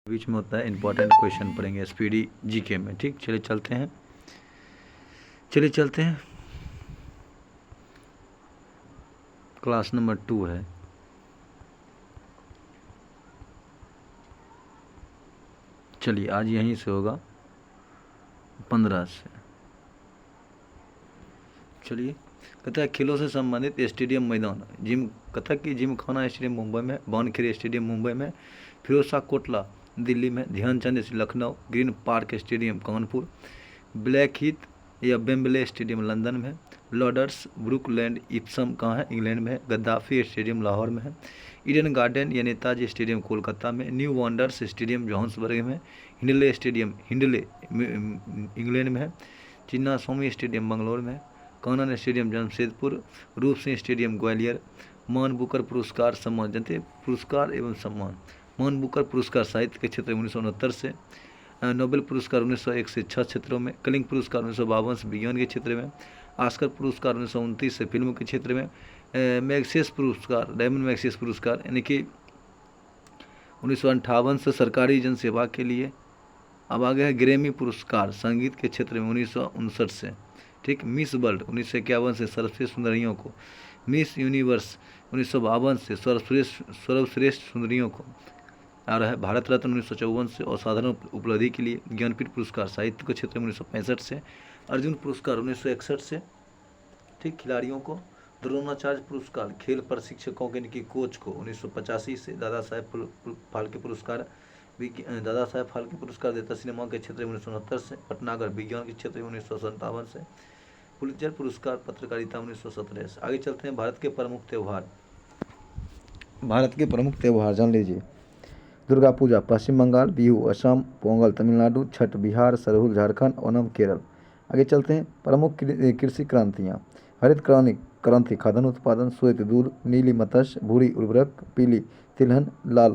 बीच में होता है इंपॉर्टेंट क्वेश्चन पढ़ेंगे स्पीडी जीके में। ठीक, चलिए चलते हैं। क्लास नंबर 2 है। चलिए आज यहीं से होगा 15 से। चलिए, कहता है खेलों से संबंधित स्टेडियम मैदान जिम, कहता है कि जिम खाना स्टेडियम मुंबई में, भानखेड़े स्टेडियम मुंबई में, फिरोज शाह कोटला दिल्ली में, Dhyanchand Lucknow, Green Park Stadium Kanpur, Blackheath या बेम्बले स्टेडियम लंदन में है, लॉर्ड्स ब्रुकलैंड इप्सम कहाँ है, इंग्लैंड में है, गद्दाफी स्टेडियम लाहौर में है, ईडन गार्डन या नेताजी स्टेडियम कोलकाता में, न्यू वंडर्स स्टेडियम जोहान्सबर्ग में, हिंडले स्टेडियम इंग्लैंड में है, चिन्ना स्वामी स्टेडियम बंगलोर में है, कानन स्टेडियम जमशेदपुर, रूप सिंह स्टेडियम ग्वालियर, मान बुकर पुरस्कार सम्मान, जानते पुरस्कार एवं सम्मान, मान बुकर पुरस्कार साहित्य के क्षेत्र में 1969 से, नोबेल पुरस्कार 1901 से 6 क्षेत्रों में, कलिंग पुरस्कार 1952 से विज्ञान के क्षेत्र में, ऑस्कर पुरस्कार 1929 से फिल्म के क्षेत्र में, मैग्सेस पुरस्कार, डायमंड मैग्सेस पुरस्कार यानी कि 1958 से सरकारी जनसेवा के लिए। अब आ गया है ग्रैमी पुरस्कार संगीत के क्षेत्र में 1959 से। ठीक, मिस वर्ल्ड 1951 से सर्वश्रेष्ठ सुंदरियों को, मिस यूनिवर्स 1952 से सर्वश्रेष्ठ सुंदरियों को आ रहा है, भारत रत्न 1954 से असाधारण उपलब्धि के लिए, ज्ञानपीठ पुरस्कार साहित्य के क्षेत्र में 1965 से, अर्जुन पुरस्कार 1961 से। ठीक, खिलाड़ियों को द्रोणाचार्य पुरस्कार खेल प्रशिक्षकों के इनकी कोच को 1985 से, दादा साहेब फाल्के पुरस्कार देता सिनेमा के क्षेत्र में 1969 से, पटनागर विज्ञान के क्षेत्र में 1957 से, पुलित्जर पुरस्कार पत्रकारिता 1917 से। आगे चलते हैं। भारत के प्रमुख त्यौहार जान लीजिए। दुर्गा पूजा पश्चिम बंगाल, बिहू असम, पोंगल तमिलनाडु, छठ बिहार, सरहुल झारखंड, ओणम केरल। आगे चलते हैं। प्रमुख कृषि क्रांतियाँ। हरित क्रांति खाद्यान्न उत्पादन, श्वेत दूध, नीली मत्स्य, भूरी उर्वरक, पीली तिलहन, लाल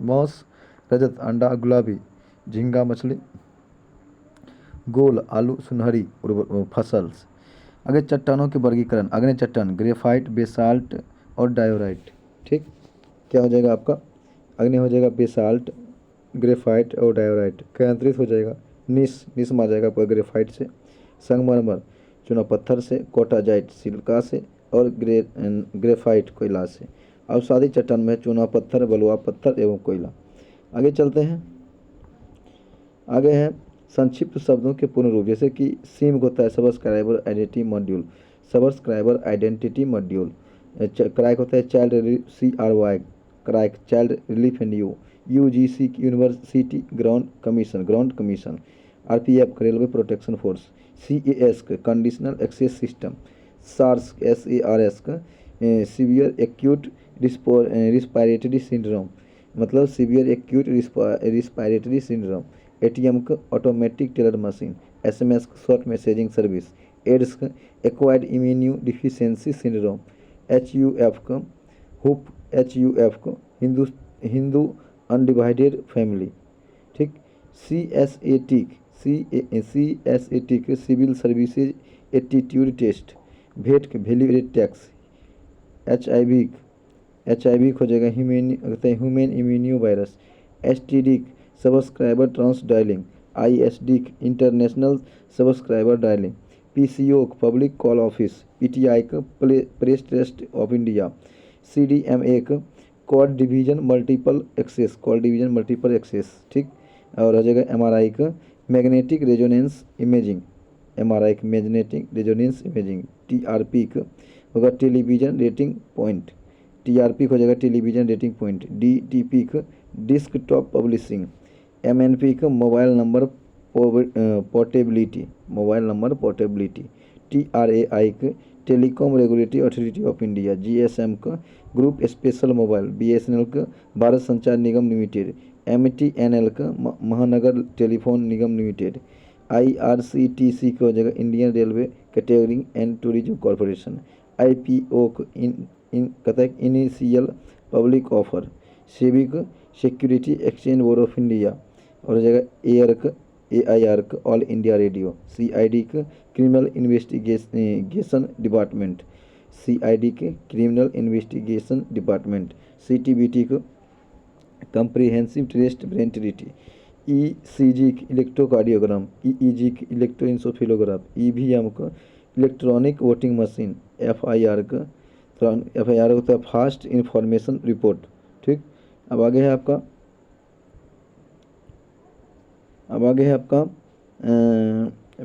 मांस, रजत अंडा, गुलाबी झींगा मछली, गोल आलू, सुनहरी फसल। आगे चट्टानों के वर्गीकरण। अग्नि चट्टान, ग्रेफाइट, बेसाल्ट और डायोराइट। ठीक, क्या हो जाएगा आपका? अग्नि हो जाएगा बेसाल्ट, ग्रेफाइट और डायोराइट। केंद्रित हो जाएगा निस में आ जाएगा आपका ग्रेफाइट से, संगमरमर चूना पत्थर से, कोटाजाइट सिलिका से और ग्रेफाइट कोयला से। अवसादी चट्टान में चूना पत्थर, बलुआ पत्थर एवं कोयला। आगे चलते हैं। आगे है संक्षिप्त शब्दों के पूर्ण रूप, जैसे कि सिम होता है सब्सक्राइबर आइडेंटिटी मॉड्यूल, क्रैक होता है child CRY crack child relief and UGC university ground commission, RPF railway protection force, CAS conditional access system, SARS severe acute respiratory syndrome, मतलब severe acute respiratory syndrome, ATM automatic teller machine, SMS short messaging service, AIDS acquired immuno deficiency syndrome, HUF Hindu undivided family. ठीक, CSAT civil services aptitude test, VAT value added tax, HIV हो जाएगा human immuno virus, STD subscriber trans dialing, ISD international subscriber dialling, PCO public call office, PTI press trust of India, CDMA call division multiple access. ठीक, और हो जाएगा MRI magnetic resonance imaging, TRP होगा television rating point, TRP हो जाएगा television rating point, DTP desktop publishing, MNP mobile number portability, TRAI telecom regulatory authority of India, GSM group special mobile, BSNL Bharat Sanchar Nigam limited, MTNL Mahanagar telephone Nigam limited, IRCTC हो जाएगा Indian railway catering and tourism corporation, IPO कहता है initial public offer, civic security exchange board of India, और हो जाएगा AIR all India radio, CID criminal investigation department, CTBT comprehensive test brain treaty, ECG electrocardiogram, EEG electroencephalograph, EVM को electronic voting machine, FIR का FIR होता है fast information report. ठीक, अब आगे है आपका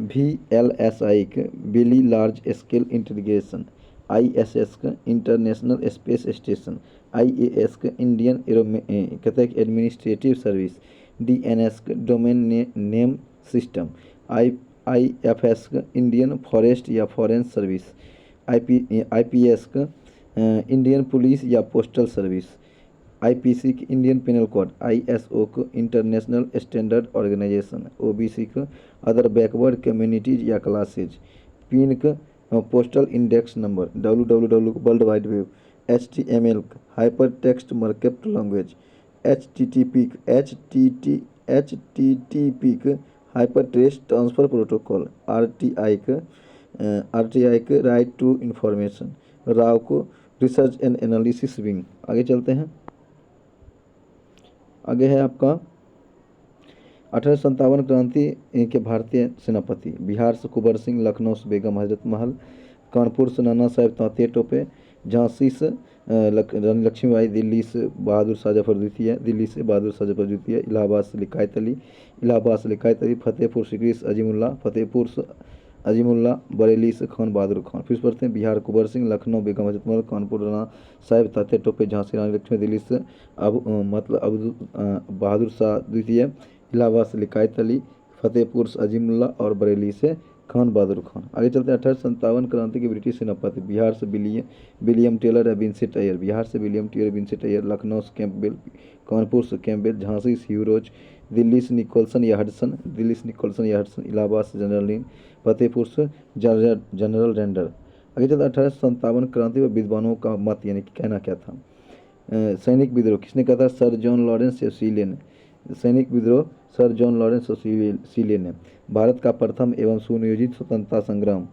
VLSI का very large scale integration, ISS का इंटरनेशनल स्पेस स्टेशन, IAS का इंडियन कहते हैं एडमिनिस्ट्रेटिव सर्विस, DNS का डोमेन नेम सिस्टम, IFS का इंडियन फॉरेस्ट या फॉरेन सर्विस, IPS का इंडियन पुलिस या पोस्टल सर्विस, IPC की इंडियन पिनल कोड, ISO को इंटरनेशनल स्टैंडर्ड ऑर्गेनाइजेशन, OBC को अदर बैकवर्ड कम्युनिटीज या क्लासेज, पिन का postal index number, WWW world wide web, HTML का hyper text markup language, HTTP का hyper text transfer protocol, RTI का right to information, Rao को research and analysis wing. आगे चलते हैं, आगे है आपका 1857 क्रांति के भारतीय सेनापति, बिहार से कुंवर सिंह, लखनऊ से बेगम हजरत महल, कानपुर से नाना साहेब तांतिया टोपे, झांसी से रानी लक्ष्मीबाई, दिल्ली से बहादुर शाह जफर द्वितीय, इलाहाबाद से लिकायत अली, फतेहपुर सिकरी से अजीमुल्ला, फतेहपुर से अजीमुल्ला, बरेली से खान बहादुर खान। फिर पढ़ते हैं, बिहार कुंवर सिंह, लखनऊ बेगम हजरत महल, कानपुर राणा साहेब तात्या टोपे, झांसी रानी लक्ष्मी, दिल्ली से बहादुर शाह द्वितीय, इलाहाबाद से लिकायत अली, फतेहपुर से अजीमुल्ला और बरेली से खान बहादुर खान। आगे चलते हैं, 1857 क्रांति के ब्रिटिश सेनापति, बिहार से विलियम टेलर या विंसेंट अय्यर, लखनऊ से कैंपबेल, कानपुर से कैंपबेल, झांसी से ह्यूरोज, दिल्ली से निकोलसन या हडसन, इलाहाबाद से जनरल लीन, फतेहपुर से जनरल रेंडर। आगे चलते 1857 क्रांति में विद्वानों का मत यानी कि कहना क्या था। सैनिक विद्रोह किसने कहा था? सर जॉन लॉरेंस सीले ने। सैनिक विद्रोह सर जॉन लॉरेंस सीले ने। भारत का प्रथम एवं सुनियोजित स्वतंत्रता संग्राम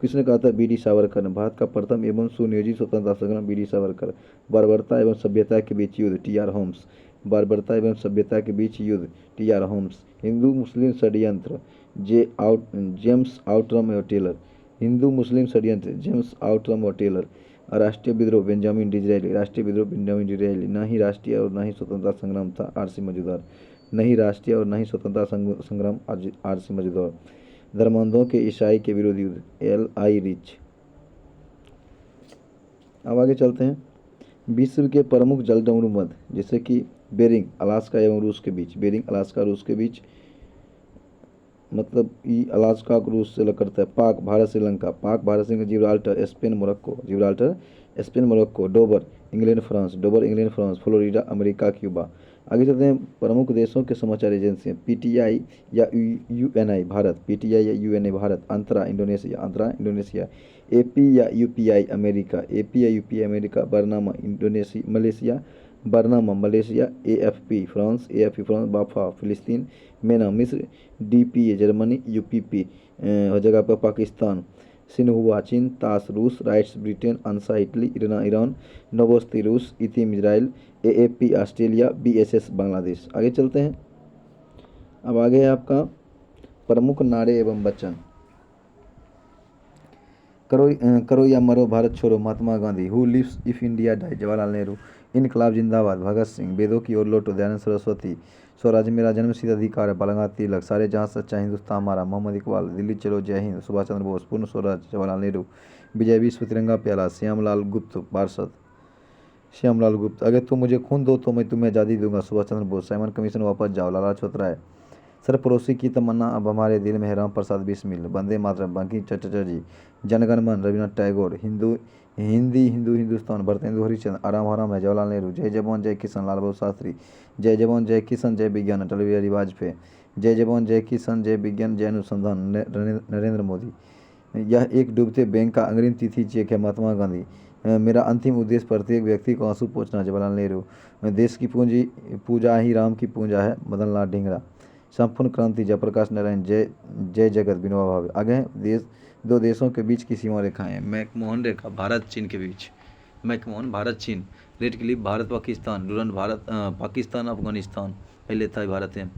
किसने कहा था? बी.डी. सावरकर ने। भारत का प्रथम एवं सुनियोजित स्वतंत्रता संग्राम बी.डी. सावरकर। बर्बरता एवं सभ्यता के बीच युद्ध टी.आर. होम्स। बर्बरता एवं सभ्यता के बीच युद्ध टी.आर. होम्स। हिंदू मुस्लिम षड्यंत्र जेम्स आउटरम और टेलर। हिंदू मुस्लिम षड्यंत्र जेम्स आउटरम और टेलर। राष्ट्रीय विद्रोह बेंजामिन डिज़रायली। न ही राष्ट्रीय और न ही स्वतंत्रता संग्राम था आर.सी. मजूमदार। नहीं राष्ट्रीय और न ही स्वतंत्रता संग्राम आर.सी. मजूमदार। धर्मांधों के ईसाई के विरोध युद्ध L.I. रिच। अब आगे चलते हैं। विश्व के प्रमुख जलडमरू मध्य जैसे कि बेरिंग अलास्का एवं रूस के बीच। बेरिंग अलास्का रूस के बीच मतलब ई अलास्का को रूस से करता है। पाक Bharat Sri Lanka. Pak Bharat Sri Lanka. Gibraltar Spain Morocco. Dover England France. Florida America Cuba. आगे चलते हैं। प्रमुख देशों के समाचार एजेंसियाँ PTI या UNI भारत। PTI या UNI Bharat. Antara Indonesia. AP या UPI America. Bernama Malaysia. AFP France. बाफा फिलिस्तीन। मेना मिस्र। DPA Germany. UPP जगह पर पाकिस्तान। सिन्हुआ चीन। तास रूस। Reuters Britain. ANSA Italy. Iran. Novosti रूस। ITIM Israel. AAP Australia. BSS Bangladesh. आगे चलते हैं। अब आगे है आपका प्रमुख नारे एवं वचन। करो या मरो भारत छोड़ो Mahatma Gandhi. Who lives if India die Jawaharlal Nehru. इनकलाब जिंदाबाद भगत सिंह। वेदों की ओर लौटो दयानंद सरस्वती। स्वराज मेरा जन्मसिद्ध अधिकार है बाल गंगाधर तिलक। सारे जहां सच्चा हिंदुस्तान हमारा मोहम्मद इकबाल। दिल्ली चलो जय हिंद सुभाष चंद्र बोस। पूर्ण स्वराज जवाहरलाल नेहरू। विजय विश्व तिरंगा प्याला श्यामलाल गुप्त पार्षद। अगर तुम मुझे खून दो तो मैं तुम्हें आज़ादी दूंगा सुभाष चंद्र बोस। साइमन कमीशन वापस जाओ लाला लाजपत राय। सरपरोसी की तमन्ना अब हमारे दिल में है राम प्रसाद बिस्मिल। वंदे मातरम बंकिम चटर्जी। जनगण मन रविन्द्रनाथ टैगोर। हिंदुस्तान भरतेंदु हरिश्चंद्र। आराम है जवाहरलाल नेहरू। जय जवान जय किसान लाल बहादुर शास्त्री। जय जवान जय किसान जय विज्ञान अटल बिहारी वाजपेयी। जय जवान जय किसान जय विज्ञान जय अनुसंधान नरेंद्र मोदी। यह एक डूबते बैंक का अग्रिम तिथि चेक है महात्मा गांधी। मेरा अंतिम उद्देश्य प्रत्येक व्यक्ति को आंसू पोंछना जवाहरलाल नेहरू। देश की पूजा ही राम की पूजा है मदन लाल ढींगरा। संपूर्ण क्रांति जयप्रकाश नारायण। जय जगत विनोबा भावे। आगे दो देशों के बीच की सीमा रेखाएं। मैकमोहन रेखा भारत चीन के बीच। मैकमोहन भारत चीन great clip Bharat Pakistan, Durand Bharat Pakistan Afghanistan, पहले था भारत है।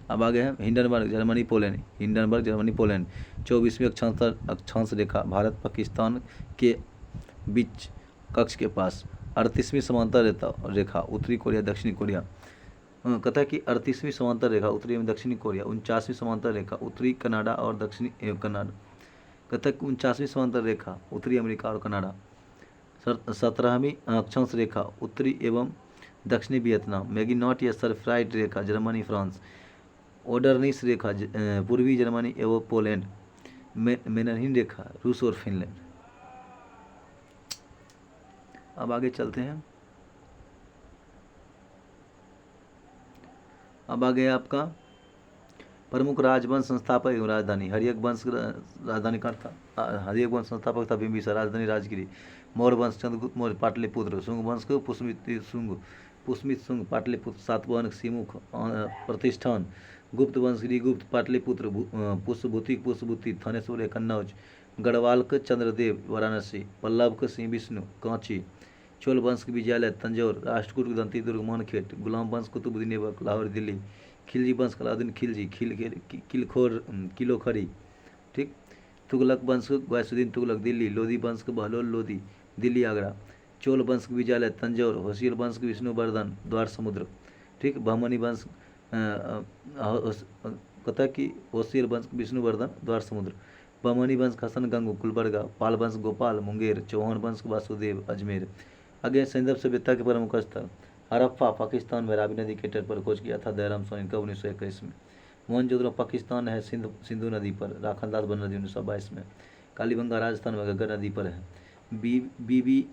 अब आगे है Hindenburg Germany Poland, Hindenburg Germany Poland 24वीं अक्षांश रेखा भारत पाकिस्तान के बीच कक्ष के पास, 38वीं समांतर रेखा उत्तरी कोरिया दक्षिणी कोरिया, कहता है कि 38वीं समांतर रेखा उत्तरी एवं दक्षिणी कोरिया, 49वीं समांतर रेखा उत्तरी कनाडा और दक्षिणी एवं कनाडा, कहता है कि 49वीं समांतर रेखा उत्तरी अमेरिका और कनाडा, 17वीं अक्षांश रेखा उत्तरी एवं दक्षिणी वियतनाम, मैगिनॉट या सरफ्राइट रेखा जर्मनी फ्रांस, ओडरनिस रेखा पूर्वी जर्मनी एवं पोलैंड, मेननहीन रेखा रूस और फिनलैंड। अब आगे चलते हैं। अब आगे आपका प्रमुख राजवंश संस्थापक एवं राजधानी, हर्यक वंश राजधानी कहाँ था? हर्यक वंश संस्थापक था बिंबिसार, राजधानी राजगिरी। मौर्य वंश चंद्रगुप्त मौर्य पाटलिपुत्र, शुंग वंश को पुष्मित शुंग पाटलिपुत्र, सातवाहन सिमुख प्रतिष्ठान, गुप्त वंश गिरिगुप्त पाटलिपुत्र, पुष्पभूति थानेश्वर कन्नौज, गढ़वाल के चंद्रदेव वाराणसी, पल्लव के सिंह विष्णु कांची, चोल वंश के विजयालय तंजौर, राष्ट्रकूट दंती दुर्ग मानखेट, गुलाम वंश कुतुबुद्दीन ऐबक लाहौर दिल्ली, खिलजी वंश कलाउद्दीन खिलजी किलोखरी, ठीक। तुगलक वंश गयासुद्दीन तुगलक दिल्ली, लोधी वंश के बहलोल लोधी दिल्ली आगरा, चोल वंश के विजयालय तंजौर, होशियर वंश के विष्णुवर्धन द्वार समुद्र, ठीक। बहमनी वंश कहता है कि होशियर वंश विष्णुवर्धन द्वार समुद्र, बहमनी वंश हसन गंगू गुलबर्गा, पाल वंश गोपाल मुंगेर, चौहान वंश वासुदेव अजमेर। आगे सिंधु सभ्यता के प्रमुख स्थल, हड़प्पा पाकिस्तान में रावी नदी के तट पर खोज किया था दयाराम सोरेन का 1921 में। मोहनजोदड़ो पाकिस्तान है सिंधु नदी पर, राखलदास बनर्जी 1922 में। कालीबंगा राजस्थान में घग्गर नदी पर है, बीबी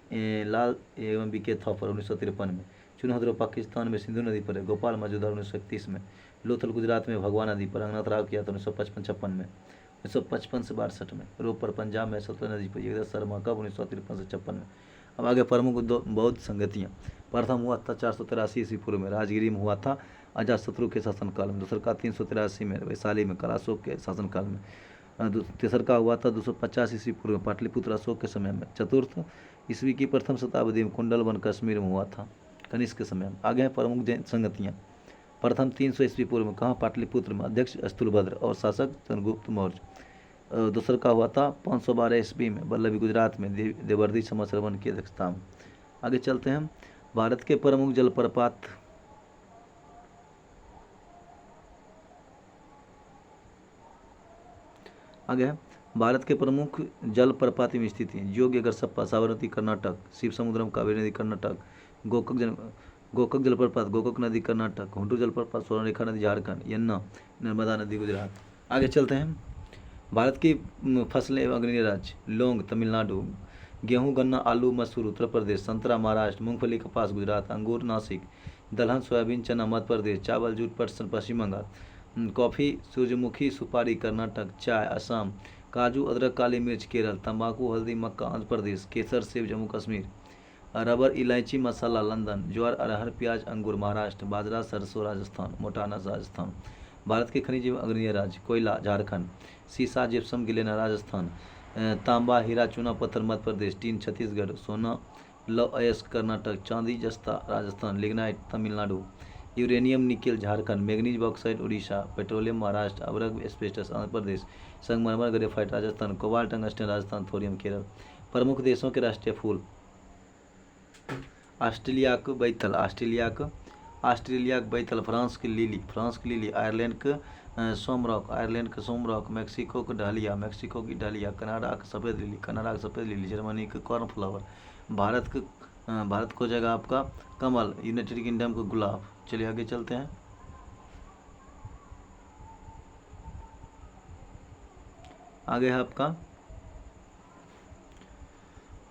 लाल एवं बीके थॉपर 1953 में। चुनहद्रो पाकिस्तान में सिंधु नदी पर है, गोपाल मजूदार 1931 में। लोथल गुजरात में भगवा नदी पर रंगनाथ राव किया था 1955-56 में, 1955 से 62 में। रोपर पंजाब में सतलज नदी पर जगदत्त शर्मा कब 1953 से 56 में। अब आगे प्रमुख बौद्ध संगतियाँ, प्रथम हुआ था 483 ईस्वी पूर्व में राजगिरी में हुआ था अजातशत्रु के शासनकाल में, दूसर का 383 में वैशाली में कलाशोक के शासनकाल में, तेसर का हुआ था 250 ईस्वी पूर्व में पाटलिपुत्र अशोक के समय में, चतुर्थ ईस्वी की प्रथम शताब्दी में कुंडलवन कश्मीर में हुआ था कनिष्क के समय में। आगे हैं प्रमुख जैन संगतियाँ, प्रथम 300 ईस्वी पूर्व में कहाँ? पाटलिपुत्र में, अध्यक्ष स्थूलभद्र और शासक चंद्रगुप्त मौर्य। दूसर का हुआ था 512 ईस्वी में वल्लभी गुजरात में देवर्षि समाश्रवण की अध्यक्षता में। आगे चलते हैं। भारत के प्रमुख जलप्रपात, आगे है भारत के प्रमुख जलप्रपात में स्थित हैं जोगी अगरसप्पा साबरमती कर्नाटक, शिव समुद्रम कावेरी नदी कर्नाटक, गोकक जलप्रपात गोकक नदी कर्नाटक, हुंटू जलप्रपात स्वर्णरेखा नदी झारखंड, यन्ना नर्मदा नदी गुजरात। आगे चलते हैं। भारत की फसलें एवं अग्रणी राज्य, लौंग तमिलनाडु, गेहूं गन्ना आलू मसूर उत्तर प्रदेश, संतरा महाराष्ट्र, मूंगफली कपास गुजरात, अंगूर नासिक, दलहन सोयाबीन चना मध्य प्रदेश, चावल जूट पश्चिम बंगाल, कॉफ़ी सूरजमुखी सुपारी कर्नाटक, चाय असम, काजू अदरक काली मिर्च केरल, तंबाकू हल्दी मक्का आंध्र प्रदेश, केसर सेब जम्मू कश्मीर, रबर इलायची मसाला लंदन, ज्वार अरहर प्याज अंगूर महाराष्ट्र, बाजरा सरसों राजस्थान, मोटा अनाज राजस्थान। भारत के खनिज एवं अग्रणी राज्य, कोयला झारखंड, सीसा जिप्सम गिलेना राजस्थान, तांबा हीरा चूना पत्थर मध्य प्रदेश, टीन छत्तीसगढ़, सोना लौह अयस्क कर्नाटक, चांदी जस्ता Rajasthan, lignite Tamil Nadu, uranium nickel Jharkhand, manganese bauxite Orissa, petroleum Maharashtra, अवरक एस्बेस्टस आंध्र प्रदेश, संगमरमर graphite Rajasthan, cobalt tungsten Rajasthan, thorium Kerala. प्रमुख देशों के राष्ट्रीय फूल, ऑस्ट्रेलिया के बैतल, फ्रांस की लिली, आयरलैंड के सोमरॉक, मेक्सिको के डहलिया, कनाडा के सफ़ेद लिली, जर्मनी के कॉर्नफ्लावर, भारत को जगह आपका कमल, यूनाइटेड किंगडम के गुलाब। चलिए आगे चलते हैं।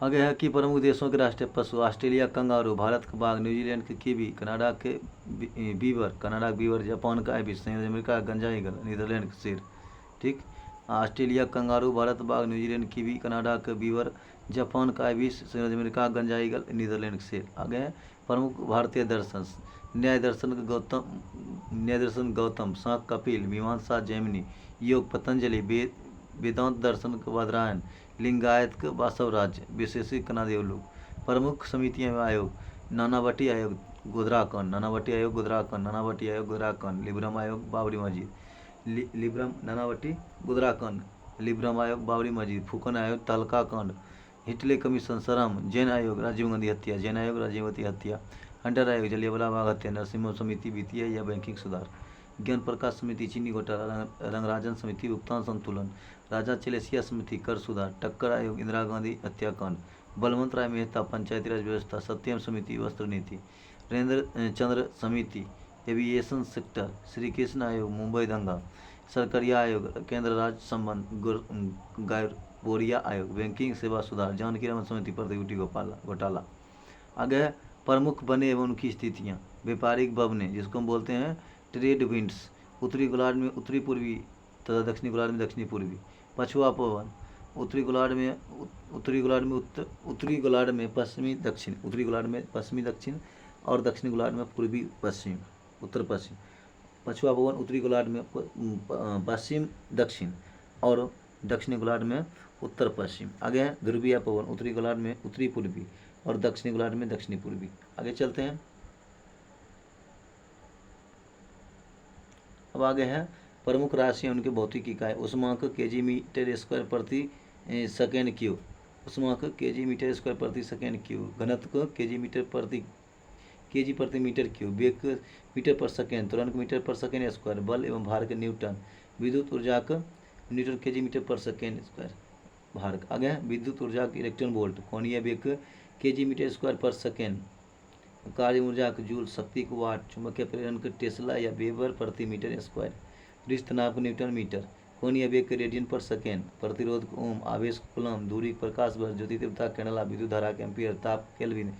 आगे है कि प्रमुख देशों के राष्ट्रीय पशु, ऑस्ट्रेलिया कंगारू, भारत का बाघ, न्यूजीलैंड के कीवी, कनाडा के बीवर, जापान का आइबिस, संयुक्त अमेरिका का गंजा ईगल, नीदरलैंड का शेर। ठीक, ऑस्ट्रेलिया कंगारू, भारत बाघ, न्यूजीलैंड कीवी, कनाडा का बीवर, जापान का आइबिस, संयुक्त अमेरिका का गंजा ईगल, नीदरलैंड का शेर। आगे है प्रमुख भारतीय दर्शन, न्याय दर्शन गौतम, शाक कपिल, मीमांसा जैमिनी, योग पतंजलि, वेदांत दर्शन का बादरायण, लिंगायत के बासवराज, विशेषिक कनादेवलु। प्रमुख समितियां एवं आयोग, नानावटी आयोग गोधराकांड, नानावटी आयोग गोधराकांड, नानावटी आयोग गोधराकांड, लिब्रम आयोग बाबरी मस्जिद, लिब्रम नानावटी गोधराकांड, लिब्रम आयोग बाबरी मस्जिद, फुकन आयोग तहलका कांड, हिटले कमीशन सरम, जैन आयोग राजीव गांधी हत्या, जैन आयोग राजीव गांधी हत्या, हंटर आयोग जलियांवाला बाग हत्या, नरसिम्हा समिति वित्तीय या बैंकिंग सुधार, ज्ञान प्रकाश समिति चीनी घोटाला, रंगराजन समिति भुगतान संतुलन, राजा चलेसिया समिति कर सुधार, टक्कर आयोग इंदिरा गांधी हत्याकांड, बलवंत राय मेहता पंचायती राज व्यवस्था, सत्यम समिति वस्त्र नीति, नरेंद्र चंद्र समिति एविएशन सेक्टर, श्री कृष्ण आयोग मुंबई दंगा, सरकरिया आयोग केंद्र राज्य संबंध, गैरपोरिया आयोग बैंकिंग सेवा सुधार, जानकी रामन समिति प्रतिभूति घोटाला। आगे है प्रमुख बने एवं उनकी स्थितियाँ, व्यापारिक बवने जिसको हम बोलते हैं ट्रेड विंड्स, उत्तरी गोलार्ध में उत्तरी पूर्वी तथा दक्षिणी गोलार्ध में दक्षिणी पूर्वी, पछुआ पवन, उत्तरी गोलार्ध में पश्चिमी दक्षिण, उत्तरी गोलार्ध में पश्चिमी दक्षिण और दक्षिणी गोलार्ध में पूर्वी पश्चिम उत्तर पश्चिम, पछुआ पवन उत्तरी गोलार्ध में पश्चिम दक्षिण और दक्षिणी गोलार्ध में उत्तर पश्चिम। आगे है ध्रुवीय पवन, उत्तरी गोलार्ध में उत्तरी पूर्वी और दक्षिणी गोलार्ध में दक्षिणी पूर्वी। आगे चलते हैं, अब आगे है प्रमुख राशि उनके भौतिक इकाई, उष्मांक केजी मीटर स्क्वायर प्रति सेकेंड क्यूब, उष्मांक केजी मीटर स्क्वायर प्रति सेकेंड क्यूब, घनत्व केजी प्रति मीटर क्यूब, वेग मीटर पर सेकेंड, त्वरण मीटर पर सेकेंड स्क्वायर, बल एवं भार के न्यूटन, विद्युत ऊर्जा का न्यूटन केजी मीटर पर सेकेंड स्क्वायर भार। आगे है विद्युत ऊर्जा के इलेक्ट्रॉन वोल्ट, कोणीय वेग केजी मीटर स्क्वायर पर सेकेंड, कार्य ऊर्जा के जूल, शक्ति को वाट, चुंबकीय प्रेरण के टेस्ला या वेबर प्रति मीटर स्क्वायर, पृष्ठ तनाव को न्यूटन मीटर, कोणीय वेग के रेडियन पर सेकेंड, प्रतिरोध को ओम, आवेश कूलम, दूरी प्रकाश वर्ष, ज्योति तीव्रता कैंडला, विद्युत धारा के एम्पियर, ताप केल्विन,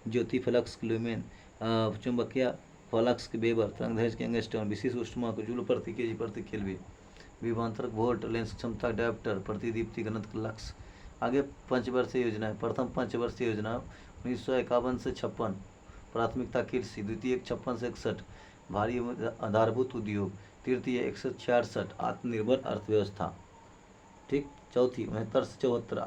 ज्योति फ्लक्स लुमेन, चुंबकीय फ्लक्स के वेबर, तरंगदैर्घ्य के एंगस्ट्रॉम, विशिष्ट ऊष्मा को जूल प्रति केजी प्रति केल्विन, विभवांतरक वोल्ट, लेंस क्षमता डायोप्टर, प्रतिदीप्ति घनत्व लक्स। आगे पंचवर्षीय योजना, प्रथम पंचवर्षीय योजना 1951 से 56, प्राथमिकता कृषि, द्वितीय 56 से 61 भारी आधारभूत उद्योग, तृतीय 166 आत्मनिर्भर अर्थव्यवस्था, ठीक। चौथी 69 से 74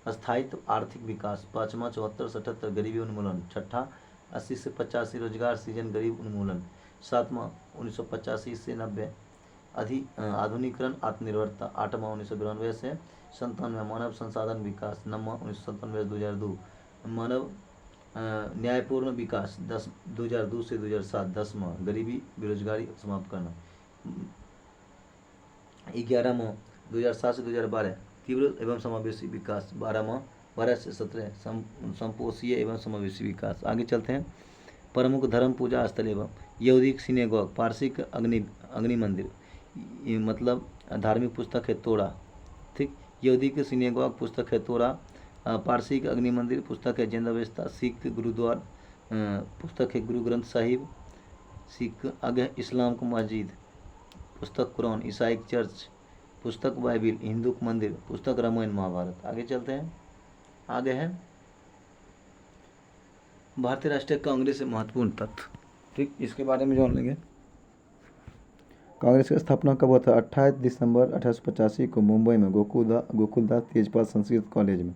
अस्थायित्व आर्थिक विकास, पाँचवा 74 से 78 गरीबी उन्मूलन, छठा 80 से 85 रोजगार सृजन गरीब उन्मूलन, सातवां 1985 से 90 आधुनिकीकरण आत्मनिर्भरता, आठवां 1992 से 97 मानव संसाधन विकास, नौवां 1997 से 2002 मानव न्यायपूर्ण विकास, 2002 से 2007, 10वां गरीबी बेरोजगारी समाप्त करना, 11वां 2007 से 2012 तीव्र एवं समावेशी विकास, 12 से 17 संपोषीय एवं समावेशी विकास। आगे चलते हैं, प्रमुख धर्म पूजा स्थल एवं यहूदी सिनेगोग, पारसिक अग्नि मंदिर, ये मतलब धार्मिक पुस्तक है तोड़ा, ठीक। यहूदी के सिनेगोग पुस्तक है तोड़ा, पारसिक अग्नि मंदिर पुस्तक है जैन अवस्था, सिख गुरुद्वार पुस्तक है गुरु ग्रंथ साहिब सिख। आगे इस्लाम को मस्जिद पुस्तक कुरान, ईसाई चर्च पुस्तक बाइबिल, हिंदू मंदिर पुस्तक रामायण महाभारत। आगे चलते हैं, आगे है भारतीय राष्ट्रीय कांग्रेस से महत्वपूर्ण तथ्य, ठीक, इसके बारे में जान लेंगे। कांग्रेस की स्थापना कब हुआ था? 28 दिसंबर 1885 को मुंबई में गोकुलदास तेजपाल संस्कृत कॉलेज में।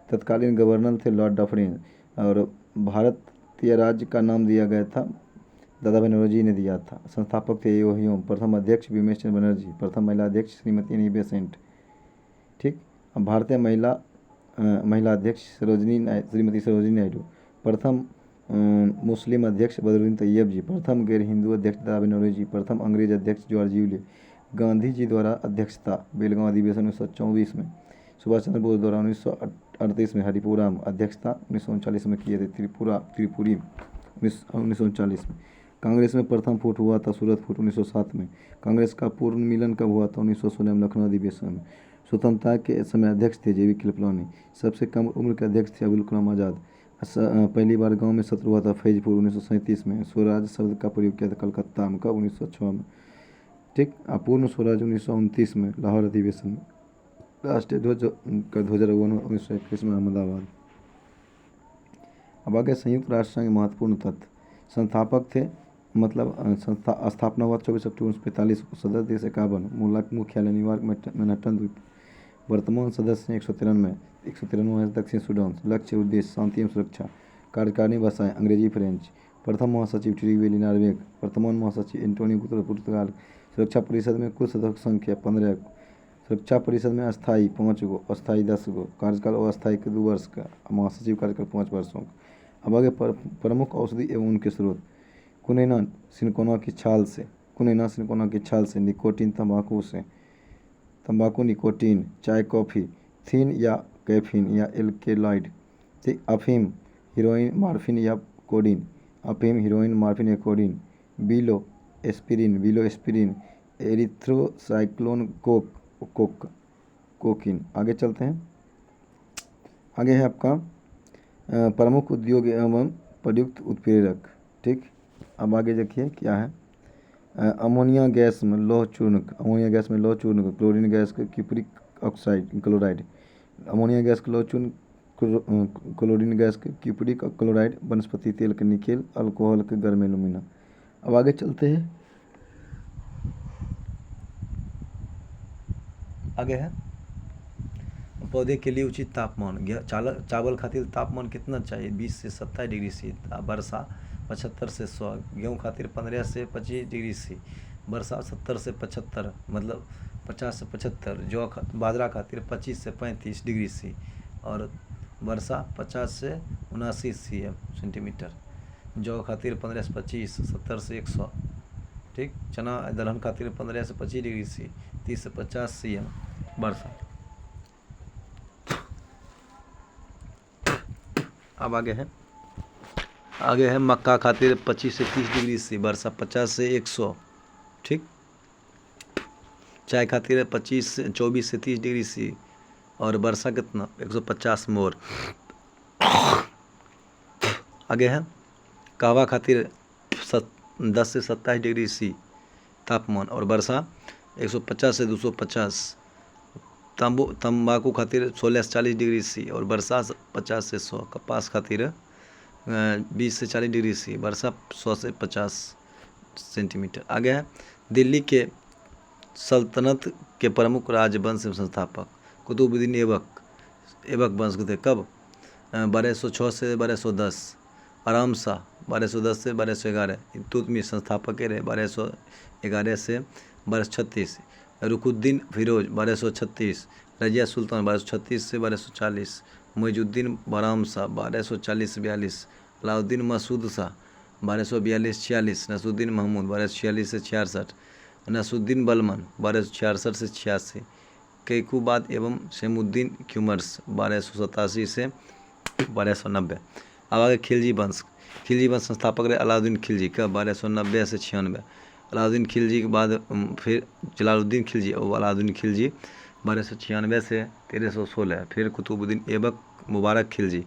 तत्कालीन गवर्नर थे लॉर्ड डफरिन और भारतीय राज्य का नाम दिया गया था दादा भाई नौरोजी ने दिया था। संस्थापक थे एओ ह्यूम, प्रथम अध्यक्ष विमेश चंद्र बनर्जी, प्रथम महिला अध्यक्ष श्रीमती एनी बेसेंट, ठीक। अब भारतीय महिला अध्यक्ष श्रीमती सरोजिनी नायडू, प्रथम मुस्लिम अध्यक्ष बदरुद्दीन तैयब जी, प्रथम गैर हिंदू अध्यक्ष दादा भाई नौरोजी, प्रथम अंग्रेज अध्यक्ष जॉर्ज यूले, गांधी जी द्वारा अध्यक्षता बेलगांव अधिवेशन 1924 में, सुभाष चंद्र बोस द्वारा 1938 में, हरिपुरा में अध्यक्षता 1939 में किए थे, त्रिपुरी 1939 में। कांग्रेस में प्रथम फुट हुआ था सूरत फुट 1907 में। कांग्रेस का पूर्ण मिलन कब हुआ था? 1916 में लखनऊ अधिवेशन में। स्वतंत्रता के समय अध्यक्ष थे जेबी कृपलानी। सबसे कम उम्र के अध्यक्ष थे अब्दुल कलाम आज़ाद। पहली बार गांव में सत्र हुआ था फैजपुर 1937 में। स्वराज शब्द का प्रयोग किया था कलकत्ता में, कब? 1906 में, ठीक। पूर्ण स्वराज 1929 में लाहौर अधिवेशन में। राष्ट्रीय ध्वजारोहण 1921 में अहमदाबाद। अब आगे संयुक्त राष्ट्र संघ के महत्वपूर्ण तथ्य। संस्थापक थे मतलब स्थापना हुआ 24 अक्टूबर 1945 को। सदस्य देश 51, मुख्यालय न्यूयॉर्क मैनहट्टन द्वीप। वर्तमान सदस्य हैं 193 है दक्षिण सूडान। लक्ष्य उद्देश्य शांति एवं सुरक्षा। कार्यकारिणी भाषाएं अंग्रेजी फ्रेंच। प्रथम महासचिव ट्रिवेली नॉर्वे। वर्तमान महासचिव एंटोनियो गुतेरेस पुर्तगाल। सुरक्षा परिषद में कुल सदस्य संख्या 15। सुरक्षा परिषद में अस्थायी 5 गो, अस्थायी 10 गो, कार्यकाल अस्थायी 2 वर्ष का, महासचिव कार्यकाल 5 वर्षों का। अब आगे प्रमुख औषधि एवं उनके स्रोत। कुनैना सिनकोना की छाल से, कुनैना सिनकोना की छाल से, निकोटीन तंबाकू से, तंबाकू निकोटीन, चाय कॉफ़ी, थीन या कैफीन या एल्केलॉइड, अफीम, हीरोइन, मॉर्फिन या कोडीन, अफीम, हीरोइन, मॉर्फिन या कोडीन, बिलो एस्पिरिन, एरिथ्रोसाइक्लोन, कोकीन। आगे चलते हैं। आगे है आपका प्रमुख उद्योग एवं प्रयुक्त उत्प्रेरक। ठीक, अब आगे देखिए क्या है। अमोनिया गैस में लौह चूर्ण, अमोनिया गैस में लौह चूर्ण, क्लोरीन गैस के cupric oxide chloride, ammonia gas के लौह चूर्ण, क्लोरीन गैस के क्यूप्रिक क्लोराइड, वनस्पति तेल के निकेल, अल्कोहल के गर्म एल्यूमिना। अब आगे चलते हैं। आगे है पौधे के लिए उचित तापमान। चावल खातिर तापमान कितना चाहिए? 20 से 27 डिग्री सी। वर्षा 75 से 100। गेहूँ खातिर 15 से 25 डिग्री सी। वर्षा 70 से 75 मतलब 50 से 75। जौ बाजरा खातिर 25 से 35 डिग्री सी और वर्षा 50 से 79 सेंटीमीटर। जौ खातिर 15 से 25, 70 से 100। ठीक, चना दलहन खातिर 15 से 25 डिग्री सी, 30 से 50 cm वर्षा। अब आगे है मक्का खातिर 25 से 30 डिग्री सी, वर्षा 50 से 100। ठीक, चाय खातिर 24 से 30 डिग्री सी और वर्षा कितना? 150 मोर। आगे है कहवा खातिर 10 से 27 डिग्री सी तापमान और वर्षा 150 से 250। तंबाकू खातिर 16 से 40 डिग्री सी और वर्षा 50 से 100। कपास खातिर 20 से 40 डिग्री सी, वर्षा 100 से 50 सेंटीमीटर। आगे है दिल्ली के सल्तनत के प्रमुख राजवंश एवं संस्थापक। कुतुबुद्दीन ऐबक वंश के थे। कब? 1206 से 1210। आराम शाह 1210 से 1211। इल्तुतमिश संस्थापक रहे 1211 से 1236। रुकुद्दीन फिरोज 1236। रजिया सुल्तान 1236 से 1240। मुइजुद्दीन बाराम शाह 1240 से 42। अलाउद्दीन मसूद शाह 1242-46। नसरुद्दीन महमूद 1246 से 66। नसरुद्दीन बलमन 1266 से 86। कैकुबाद एवं शैमुद्दीन क्यूमर्स 1287 से 1290। अब आगे खिलजी वंश संस्थापक रहे अलाउद्दीन खिलजी। कब? 1290 से 96। अलाउद्दीन खिलजी के बाद फिर जलालुद्दीन खिलजी और अलाउद्दीन खिलजी 1296 से 1316। फिर कुतुबुद्दीन ऐबक मुबारक खिलजी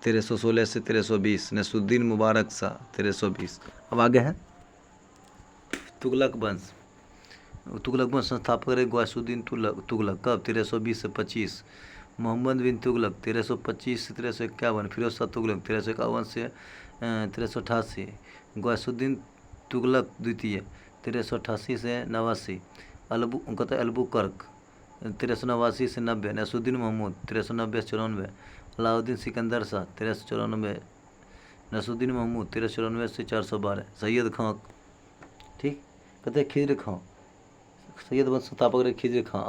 1316 से 1320। नसरुद्दीन मुबारक शाह 1320। अब आगे है तुगलक वंश संस्थापक रहे गयासुद्दीन तुगलक। कब? 1320 से 25। मोहम्मद बिन तुगलक 1325 से 1351। फिरोज शाह तुगलक 1351 से 1388। गयासुद्दीन तुगलक द्वितीय 1388 से 89। अलबुकर्क 1389 से 90। नसरुद्दीन महमूद 1390 से 94। अलाउद्दीन सिकंदर शाह 1394। नसरुद्दीन महमूद 1394 से 412। सैयद खां, ठीक, कहते खिज्र खां। सैयद वंश संस्थापक रहे खिज्र खां।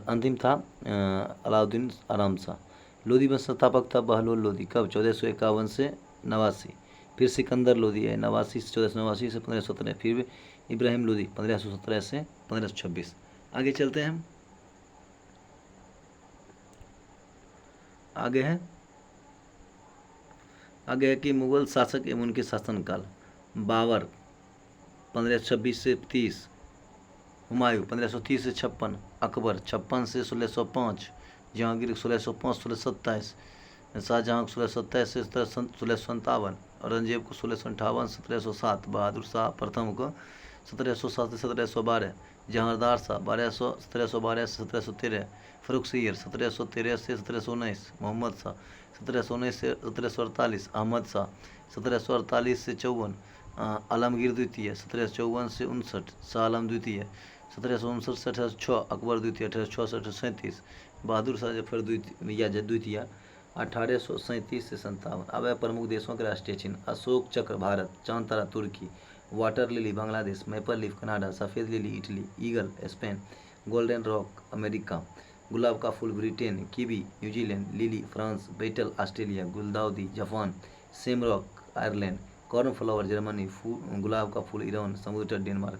अंतिम था अलाउद्दीन आराम शाह। लोधी वंश संस्थापक था बहलोल लोधी। कब? 1451 से 89। फिर सिकंदर लोधी है 89 से 1489 से 1517। फिर इब्राहिम लोधी 1517 से 1526। आगे चलते हैं। आगे है कि मुगल शासक एवं उनके शासनकाल। बाबर 1526 से 30। हुमायूं 1530 से 56। अकबर 56 से 1605। जहांगीर 1605 1627। शाहजहाँ 1627 से 1657। औरंगजेब को 1658 से 1707। बहादुर शाह प्रथम को 1707 से 1712। जहांरदार शाह 1712 से 1713। फर्रुख सियर 1713 से 1719। मोहम्मद शाह 1719 से 1748। अहमद शाह 1748 से 54। आलमगीर द्वितीय 1754 से 59। शाह आलम द्वितीय 1759 से 1806। अकबर द्वितीय 1806 से 1837। बहादुर शाह जफर द्वितीय 1837 से 57। अब है प्रमुख देशों के राष्ट्रीय चिन्ह। अशोक चक्र भारत, चांद तारा तुर्की, water lily Bangladesh, maple leaf Canada, सफ़ेद lily Italy, eagle Spain, golden rock America, गुलाब का फूल Britain, kiwi New Zealand, lily France, बेटल ऑस्ट्रेलिया, गुलदाउदी Japan, shamrock Ireland, cornflower Germany, गुलाब का फूल ईरान, समुद्र तट डेनमार्क।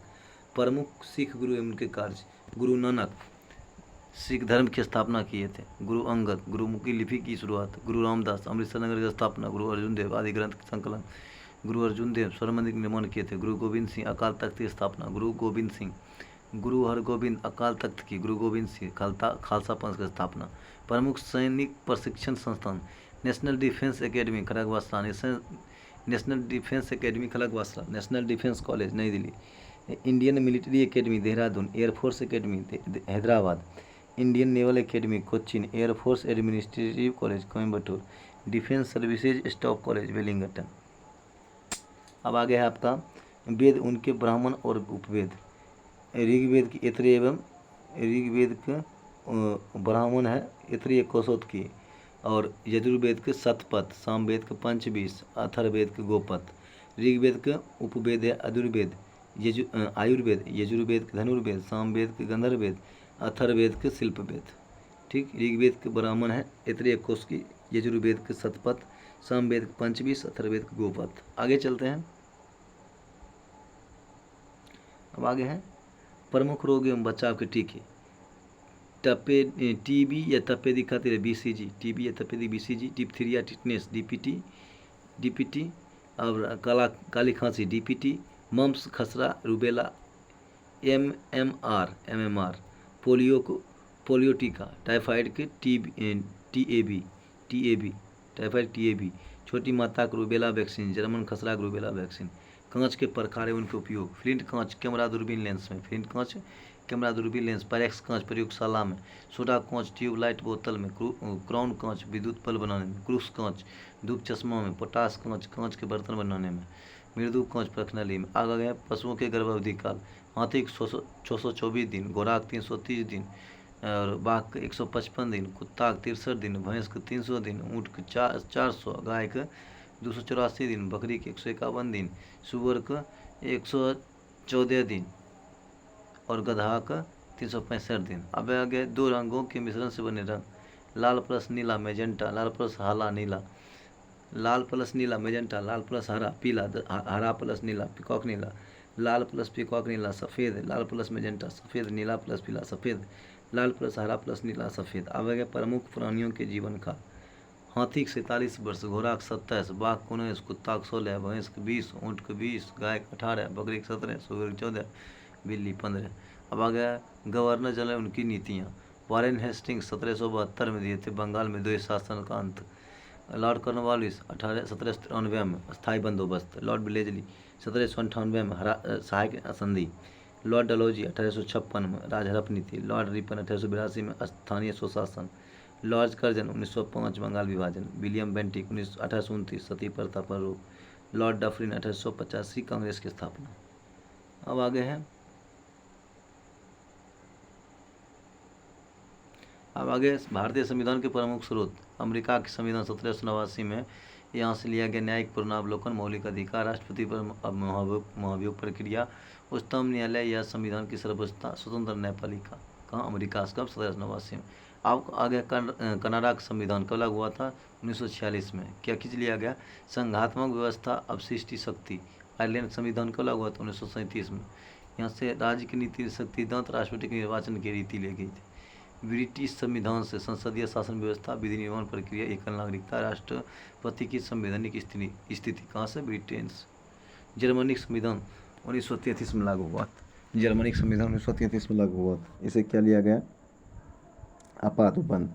प्रमुख सिख गुरु एवं उनके कार्य। गुरु नानक सिख धर्म की स्थापना किए थे। गुरु अंगद गुरुमुखी लिपि की शुरुआत। गुरु रामदास अमृतसर नगर की स्थापना। गुरु अर्जुन देव आदि ग्रंथ संकलन। गुरु अर्जुन देव स्वर्ण मंदिर का निर्माण किए थे। गुरु गोविंद सिंह अकाल तख्त की स्थापना। गुरु गोविंद सिंह गुरु हरगोविंद अकाल तख्त की। गुरु गोविंद सिंह खालसा पंथ की स्थापना। प्रमुख सैनिक प्रशिक्षण संस्थान। National defence academy Khadakwasla, national defence academy Khadakwasla, national defence college New Delhi, Indian military academy Dehradun, air force academy Hyderabad, Indian naval academy Cochin, air force administrative college Coimbatore, defence services staff college Wellington. अब आगे है आपका वेद, उनके ब्राह्मण और उपवेद। ऋग्वेद की ऐतरेय एवं ऋग्वेद के ब्राह्मण है ऐतरेय कौशोत की, और यजुर्वेद के शतपथ, सामवेद के पंचवीस, अथर्ववेद के गोपथ। ऋग्वेद के उपवेद है अधुर्वेद, आयुर्वेद, यजुर्वेद के धनुर्वेद, सामवेद के गंधर्ववेद, अथर्ववेद के शिल्पवेद। ठीक, ऋग्वेद के ब्राह्मण है ऐतरेय कोश की, यजुर्वेद के शतपथ, सामवेद के पंचवीस, अथर्ववेद के गोपथ। आगे चलते हैं। अब आगे है प्रमुख रोग एवं बचाव के टीके। टीबी या तपेदिक खातिर BCG, टीबी या तपेदिक BCG, डिप्थीरिया टिटनेस डीपीटी, और काली खांसी DPT, मम्स खसरा रूबेला MMR, पोलियो टीका, टाइफाइड के TAB, टाइफाइड TAB, छोटी माता का रूबेला वैक्सीन, जर्मन खसरा रूबेला वैक्सीन। कांच के प्रकार एवं उनके उपयोग। फ्लिंट कांच कैमरा दूरबीन लेंस में, फ्लिंट कांच कैमरा दूरबीन लेंस, पायरेक्स कांच प्रयोगशाला में, सोडा कांच ट्यूबलाइट बोतल में, क्राउन कांच विद्युत बल्ब बनाने में, क्रूस कांच धूप चश्मा में, पोटास कांच कांच के बर्तन बनाने में, मृदु कांच प्रखनली में। आगे गए पशुओं के गर्भावधि काल। हाथी के 624 दिन, घोड़ा के 330 दिन, और बाघ के 155 दिन, कुत्ता के 63 दिन, भैंस के 300 दिन, ऊँट के 400, गाय के 284 दिन, बकरी के 151 दिन, सुअर के 114 दिन, और गधा का 365 दिन। अब आगे दो रंगों के मिश्रण से बने रंग। लाल प्लस नीला मेजेंटा, लाल प्लस हाला नीला, लाल प्लस नीला मेजेंटा, लाल प्लस हरा पीला, हरा प्लस नीला पिकॉक नीला, लाल प्लस पिकॉक नीला सफ़ेद, लाल प्लस मेजेंटा सफ़ेद, नीला प्लस पीला सफ़ेद, लाल प्लस हरा प्लस नीला सफ़ेद। अब आगे प्रमुख प्राणियों के जीवन काल। हाथी के 47 वर्ष, घोड़ा के 27, बाघ के 19, कुत्ता के 16, भैंस के 20, ऊँट के 20, गाय के 18, बकरी के 17, सुअर के 14, बिल्ली 15। अब आ गया गवर्नर जनरल, उनकी नीतियाँ। वारेन हेस्टिंग्स 1772 में दिए थे, बंगाल में द्वैत शासन का अंत। लॉर्ड कॉर्नवालिस 1793 में स्थायी बंदोबस्त। लॉर्ड ब्लेजली 1798 में सहायक संधि। लॉर्ड डलहौजी 1856 में राजहरप नीति। लॉर्ड रिपन 1882 में स्थानीय स्वशासन। लॉर्ड कर्जन 1905 बंगाल विभाजन। विलियम बेंटिक 1829 सती प्रथा पर रोक। लॉर्ड डफरिन 1885 कांग्रेस की स्थापना। अब आगे है भारतीय संविधान के प्रमुख स्रोत। अमेरिका के संविधान 1789 में यहाँ से लिया गया न्यायिक पुनरावलोकन, मौलिक अधिकार, राष्ट्रपति पर महाभियोग प्रक्रिया, उच्चतम न्यायालय या संविधान की सर्वोच्चता, स्वतंत्र न्यायपालिका। कहाँ? अमेरिका से कब? 1789 में। अब आगे कनाडा का संविधान कब लागू हुआ था? 1946 में। क्या खींच लिया गया? संघात्मक व्यवस्था, अपशिष्टि शक्ति। आयरलैंड संविधान कब लागू हुआ था? 1937 में। यहाँ से राज्य की नीति शक्ति दांत, राष्ट्रपति के निर्वाचन की रीति ली गई थी। ब्रिटिश संविधान से संसदीय शासन व्यवस्था, विधि निर्माण प्रक्रिया, एकल नागरिकता, राष्ट्रपति की संवैधानिक स्थिति। कहाँ से? ब्रिटेन से। जर्मनिक संविधान 1933 में लागू हुआ। जर्मनिक संविधान 1933 में लागू हुआ। इसे क्या लिया गया? आपात उपबंध।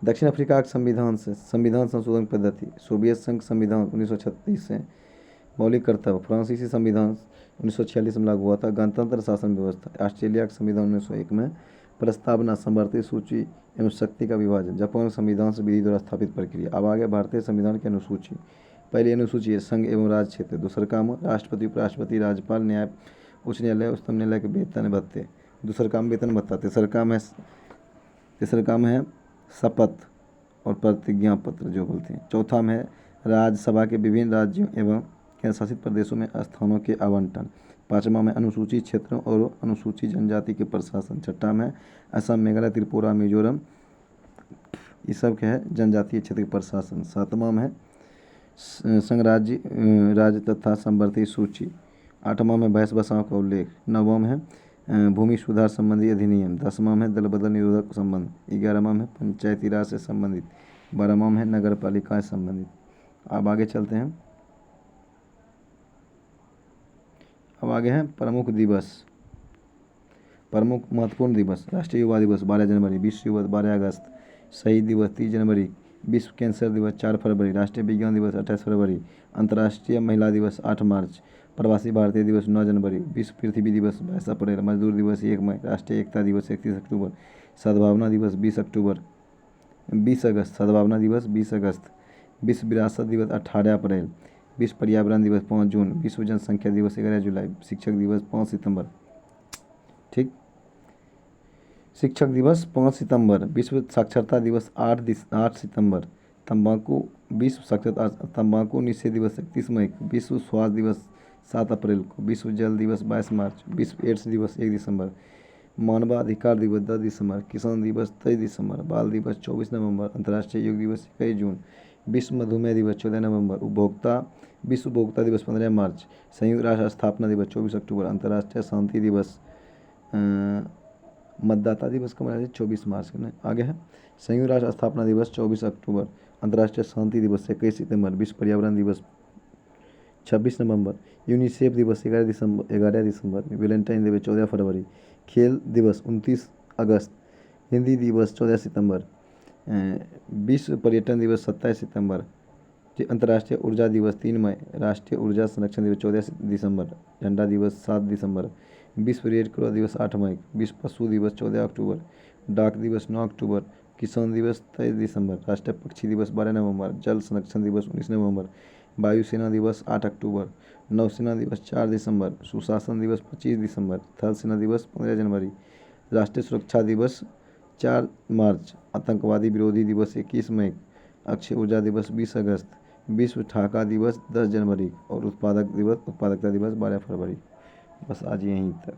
दक्षिण अफ्रीका के संविधान से संविधान संशोधन पद्धति। सोवियत संघ संविधान 1936 से। मौलिक कर्तव्य। फ्रांसीसी संविधान 1946 में लागू हुआ था। गणतंत्र शासन व्यवस्था। ऑस्ट्रेलिया का संविधान 1901 में। प्रस्तावना, समवर्ती सूची एवं शक्ति का विभाजन। जापान संविधान से विधि द्वारा स्थापित प्रक्रिया। अब आगे भारतीय संविधान की अनुसूची। पहली अनुसूची है संघ एवं राज्य क्षेत्र। दूसरा काम राष्ट्रपति, उपराष्ट्रपति, राज्यपाल, न्याय, उच्च न्यायालय, उच्चतम न्यायालय के वेतन भत्ते। दूसरा काम वेतन भत्ता। तीसरा काम है शपथ और प्रतिज्ञा पत्र जो बोलते हैं। चौथा में है राज्यसभा के विभिन्न राज्यों एवं केंद्र शासित प्रदेशों में स्थानों के आवंटन। पाँचवा में अनुसूचित क्षेत्रों और अनुसूचित जनजाति के प्रशासन। छठा में असम, मेघालय, त्रिपुरा, मिजोरम, ये सब क्या है जनजातीय क्षेत्र के प्रशासन। सातवां में संघ राज्य राज्य तथा संवर्ती सूची। आठवां में भाषाओं का उल्लेख। नववां में भूमि सुधार संबंधी अधिनियम। 10वां में दल बदल निरोधक संबंध। 11वां में पंचायती राज से संबंधित। 12वां में नगर पालिका से संबंधित। अब आगे चलते हैं। अब आगे हैं प्रमुख दिवस, प्रमुख महत्वपूर्ण दिवस। राष्ट्रीय युवा दिवस 12 जनवरी, विश्व युवा 12 अगस्त, शहीद दिवस 30 जनवरी, विश्व कैंसर दिवस 4 फरवरी, राष्ट्रीय विज्ञान दिवस 28 फरवरी, अंतर्राष्ट्रीय महिला दिवस 8 मार्च, प्रवासी भारतीय दिवस 9 जनवरी, विश्व पृथ्वी दिवस 22 अप्रैल, मजदूर दिवस 1 मई, राष्ट्रीय एकता दिवस 31 अक्टूबर, सद्भावना दिवस 20 अगस्त, सद्भावना दिवस 20 अगस्त, विश्व विरासत दिवस 18 अप्रैल, विश्व पर्यावरण दिवस 5 जून, विश्व जनसंख्या दिवस 11 जुलाई, शिक्षक दिवस 5 सितंबर। ठीक, शिक्षक दिवस 5 सितंबर, विश्व साक्षरता दिवस 8 सितंबर, तंबाकू विश्व साक्षरता तंबाकू निषेध दिवस 31 मई को, विश्व स्वास्थ्य दिवस 7 अप्रैल को, विश्व जल दिवस 22 मार्च, विश्व एड्स दिवस 1 दिसंबर, मानवाधिकार दिवस 10 दिसंबर, किसान दिवस 23 दिसंबर, बाल दिवस 24 नवंबर, अंतर्राष्ट्रीय योग दिवस 21 जून, विश्व मधुमेह दिवस 14 नवंबर, विश्व उपभोक्ता दिवस 15 मार्च, संयुक्त राष्ट्र स्थापना दिवस 24 अक्टूबर, अंतर्राष्ट्रीय शांति दिवस मतदाता दिवस कब मनाया 24 मार्च को। आगे है संयुक्त राष्ट्र स्थापना दिवस 24 अक्टूबर, अंतर्राष्ट्रीय शांति दिवस 21 सितंबर, विश्व पर्यावरण दिवस 26 नवंबर, यूनिसेफ दिवस 11 दिसंबर, वैलेंटाइन दिवस 14 फरवरी, खेल दिवस 29 अगस्त, हिंदी दिवस 14 सितंबर, विश्व पर्यटन दिवस 27 सितंबर, अंतर्राष्ट्रीय ऊर्जा दिवस 3 मई, राष्ट्रीय ऊर्जा संरक्षण दिवस 14 दिसंबर, झंडा दिवस 7 दिसंबर, विश्व रेड क्रॉस दिवस 8 मई, विश्व पशु दिवस 14 अक्टूबर, डाक दिवस 9 अक्टूबर, किसान दिवस 23 दिसंबर, राष्ट्रीय पक्षी दिवस 12 नवंबर, जल संरक्षण दिवस 19 नवंबर, वायुसेना दिवस 8 अक्टूबर, नौसेना दिवस 4 दिसंबर, सुशासन दिवस 25 दिसंबर, थल सेना दिवस 15 जनवरी, राष्ट्रीय सुरक्षा दिवस 4 मार्च, आतंकवादी विरोधी दिवस 21 मई, अक्षय ऊर्जा दिवस 20 अगस्त, विश्व ठाका दिवस 10 जनवरी और उत्पादकता दिवस 12 फरवरी। बस आज यहीं तक।